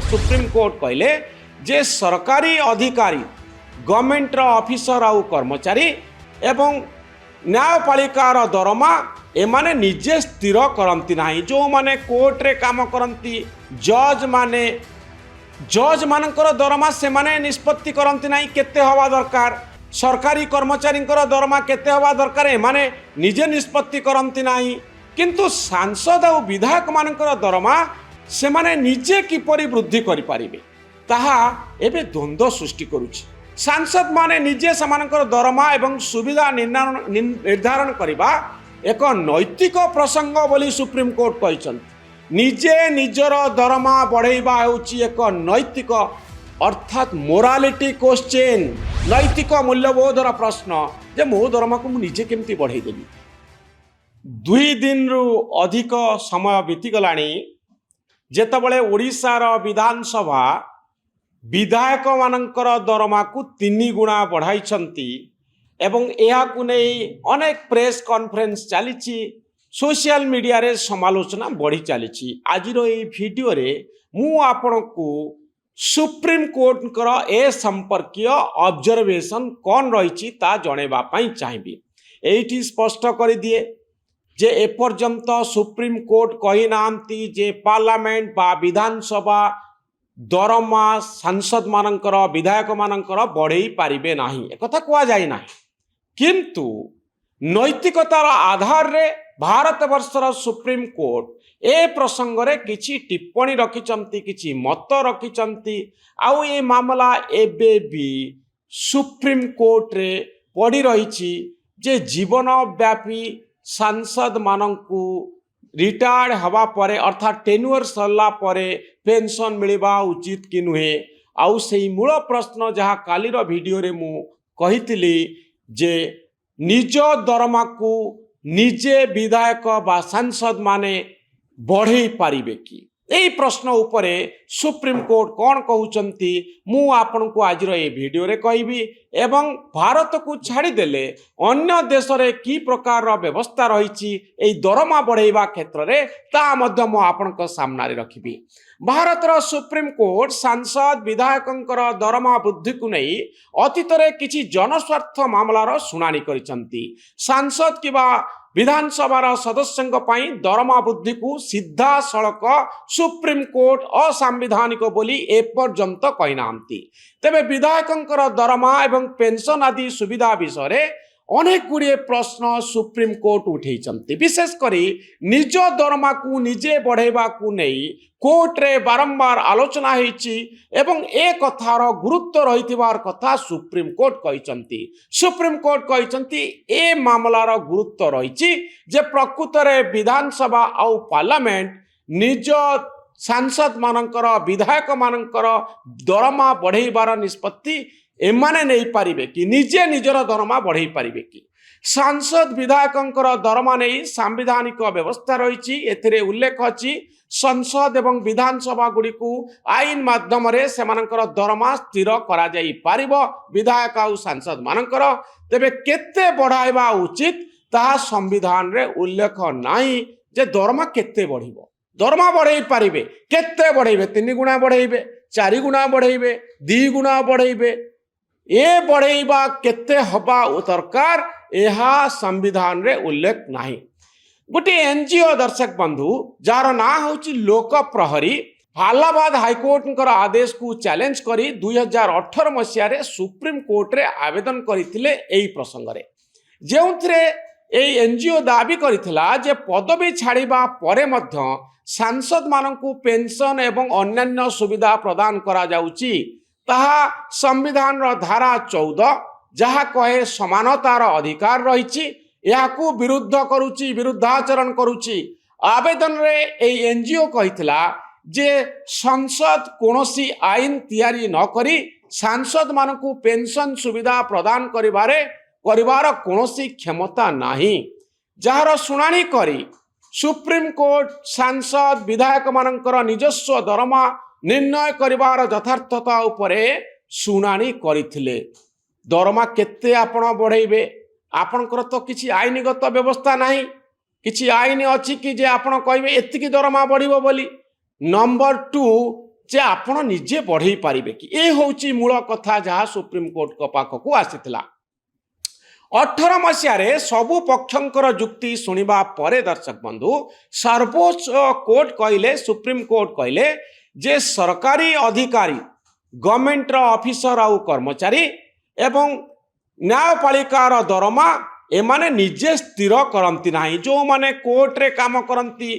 Supreme court कहले जे सरकारी अधिकारी गवर्नमेंट ऑफिसर आउ कर्मचारी एवं न्यायपालिकार दरमा एमाने निजे स्थिर करती ना जो माने कोर्ट रे काम करती जज मानकर दरमा से माने निष्पत्ति करती ना केते हवा दरकार सरकारी कर्मचारी दरमा केते हवा दरकार एमाने निजे निष्पत्ति करती ना किंतु सांसद और विधायक मानकर दरमा से माने निजे किपरि वृद्धि करि परिबे ताहा एबे द्वंद्व सृष्टि करुछि। सांसद माने निजे समानकर दरमा एवं सुविधा निर्धारण करिबा एक नैतिक प्रसंग बोली सुप्रीम कोर्ट कहछन्ति। निजे निजर दरमा बढ़ाइबा हेउछि एक नैतिक अर्थात मोरालिटी क्वेश्चन नैतिक मूल्यबोधर प्रश्न जे मो दरमा को निजे केमती बढ़ाई देबी। 2 दिन रु अधिक समय बीती गलानी जेतबळे ओडिशार विधानसभा विधायक मानकर दरमा को 3 गुणा बढ़ाई एवं यहाकू नहीं अनेक प्रेस कॉन्फ्रेंस चली सोशल मीडिया रे समालोचना बढ़ी चली। आज वीडियो रे मु आपण को सुप्रीम कोर्ट ए संपर्कीय ऑब्जर्वेशन कौन रही जनवा चाहिए। एठी स्पष्ट कर दिए जे एपर्यंत सुप्रीम कोर्ट कही नांती जे पार्लियामेंट बा विधानसभा दरमा सांसद मानकर विधायक मानकर बढ़ई पारिबे नाही एक कथा कुआ जाय नाही किंतु नैतिकतार आधार रे भारत वर्षर सुप्रीम कोर्ट ए प्रसंग रे किछि टिप्पणी रखिचंती किछि मत रखिचंती आउ ए मामला एबे भी सुप्रीम कोर्ट रे पड़ी रहिछि जे जीवन व्यापी सांसद मानंकु रिटायर्ड हवा परे अर्थात टेन्योर सरला परे पेंशन मिलवा उचित कि नुहे आउ से मूल प्रश्न जहाँ कालीर वीडियो रे मु कहितली जे निज दरमा को निजे विधायक बा सांसद माने बढ़ई पारिबे कि यही प्रश्न उपरे सुप्रीम कोर्ट कौन कहउचंती मु आपन को आज ए वीडियो रे कहबी एवं भारत को छाड़ी देले अन्य देश रे की प्रकार व्यवस्था रही एई दरमा बढ़ाइबा क्षेत्र रे ता मध्य मु आपन को सामने रखिबी। भारतर सुप्रीम कोर्ट सांसद विधायकंकर दरमा वृद्धि को नहीं अतीत रे किछि जनस्वार्थ मामलार शुणानी करिसंती। सांसद किबा विधानसभार सदस्यों पाई दरमा वृद्धि को सीधा सड़क सुप्रीम कोर्ट असंवैधानिक बोली एपर्यंत कही नांती। तेबे विधायकंकर दरमा एवं पेंशन आदि सुविधा विषय अनेक गुड़िए प्रश्न सुप्रीम कोर्ट उठेइचंती। विशेषकर निज दरमा को निजे बढ़ाइबा को नहीं कोर्ट रे बारंबार आलोचना होईची एवं ए कथार गुरुत्व रहिथिबार कथा सुप्रीम कोर्ट कहिचंती। सुप्रीम कोर्ट कहिचंती ए मामलार गुरुत्व रहिची जे प्रकृत रे विधानसभा आउ पार्लियामेंट निज सांसद मानकर विधायक मानकर दरमा बढ़ाइबार निष्पत्ति एमाने नहीं पारिबे कि निजे निजर दरमा बढ़ाई पारिबे कि सांसद विधायकंकर दरमा नहीं सांविधानिक व्यवस्था रही एथिरे उल्लेख अछि संसद एवं विधानसभा गुड़ी को आईन माध्यम रे सेमानकर दरमा स्थिर करा जाई पारिबो विधायक आउ सांसद मानकर। तेबे केते बढ़ाइबा उचित ताहा संविधान रे उल्लेख नाही जे दरमा केते बढ़िबो दरमा बढ़ाई पारिबे केते बढ़ाइबे 3 गुणा बढ़ाइबे 4 गुणा बढ़ाइबे 2 गुणा बढ़ाइबे ए बढ़ाइबा केते हबा दरकार यह संविधान रे उल्लेख नाही। गोटे एनजीओ दर्शक बंधु जार ना होची लोक प्रहरी इलाहाबाद हाईकोर्ट आदेश को चैलेंज करी 2018 मसीह रे सुप्रीम कोर्ट रे आवेदन करथिले एई प्रसंग रे जेउथरे एई एनजीओ दाबी करथिला जे पदवी छाड़िबा परे मध्य सांसद मानकु पेंशन एवं अन्यान्य सुविधा प्रदान करा जाउची ताहा संविधान रो धारा 14 जहा कहे समानतार अधिकार रही याकू विरुद्ध करुची विरुद्धाचरण करुची। आवेदन रे ए एनजीओ कहितला जे संसद कोनोसी आईन तैयारी न करी सांसद मानकू पेंशन सुविधा प्रदान करिवार कोनोसी क्षमता नाही। जहार शुणानी करी सुप्रीम कोर्ट सांसद विधायक मानकर निजस्व दरमा निर्णय करिवार यथार्थता उपरे शुणानी करिथिले। दरमा केते आपण बढ़ाइबे आपणकर तो किछि आईनगत व्यवस्था नाही किछि आईन अछि कि जे आपण कहबे एतिकी दरमा बढ़िबो बोली। नंबर 2 ଯେ ଆପଣ ନିଜେ ବଢ଼େଇ ପାରିବେ କି? ଏ ହେଉଛି ମୂଳ କଥା ଯାହା ସୁପ୍ରିମକୋର୍ଟଙ୍କ ପାଖକୁ ଆସିଥିଲା। 18 ମସିହାରେ ସବୁ ପକ୍ଷଙ୍କର ଯୁକ୍ତି ଶୁଣିବା ପରେ ଦର୍ଶକ ବନ୍ଧୁ ସର୍ବୋଚ୍ଚ କୋର୍ଟ କହିଲେ, ସୁପ୍ରିମକୋର୍ଟ କହିଲେ ଯେ ସରକାରୀ ଅଧିକାରୀ, ଗଭର୍ଣ୍ଣମେଣ୍ଟର ଅଫିସର ଆଉ କର୍ମଚାରୀ ଏବଂ ନ୍ୟାୟପାଳିକାର ଦରମା ଏମାନେ ନିଜେ ସ୍ଥିର କରନ୍ତି ନାହିଁ। ଯେଉଁମାନେ କୋର୍ଟରେ କାମ କରନ୍ତି,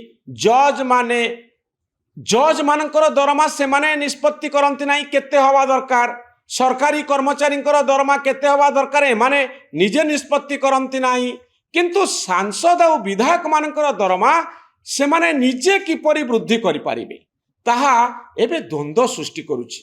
ଜଜ୍ ମାନଙ୍କର ଦରମା ସେମାନେ ନିଷ୍ପତ୍ତି କରନ୍ତି ନାହିଁ କେତେ ହେବା ଦରକାର। ସରକାରୀ କର୍ମଚାରୀଙ୍କର ଦରମା କେତେ ହେବା ଦରକାର ଏମାନେ ନିଜେ ନିଷ୍ପତ୍ତି କରନ୍ତି ନାହିଁ। କିନ୍ତୁ ସାଂସଦ ଆଉ ବିଧାୟକ ମାନଙ୍କର ଦରମା ସେମାନେ ନିଜେ କିପରି ବୃଦ୍ଧି କରିପାରିବେ ତାହା ଏବେ ଦ୍ୱନ୍ଦ୍ୱ ସୃଷ୍ଟି କରୁଛି।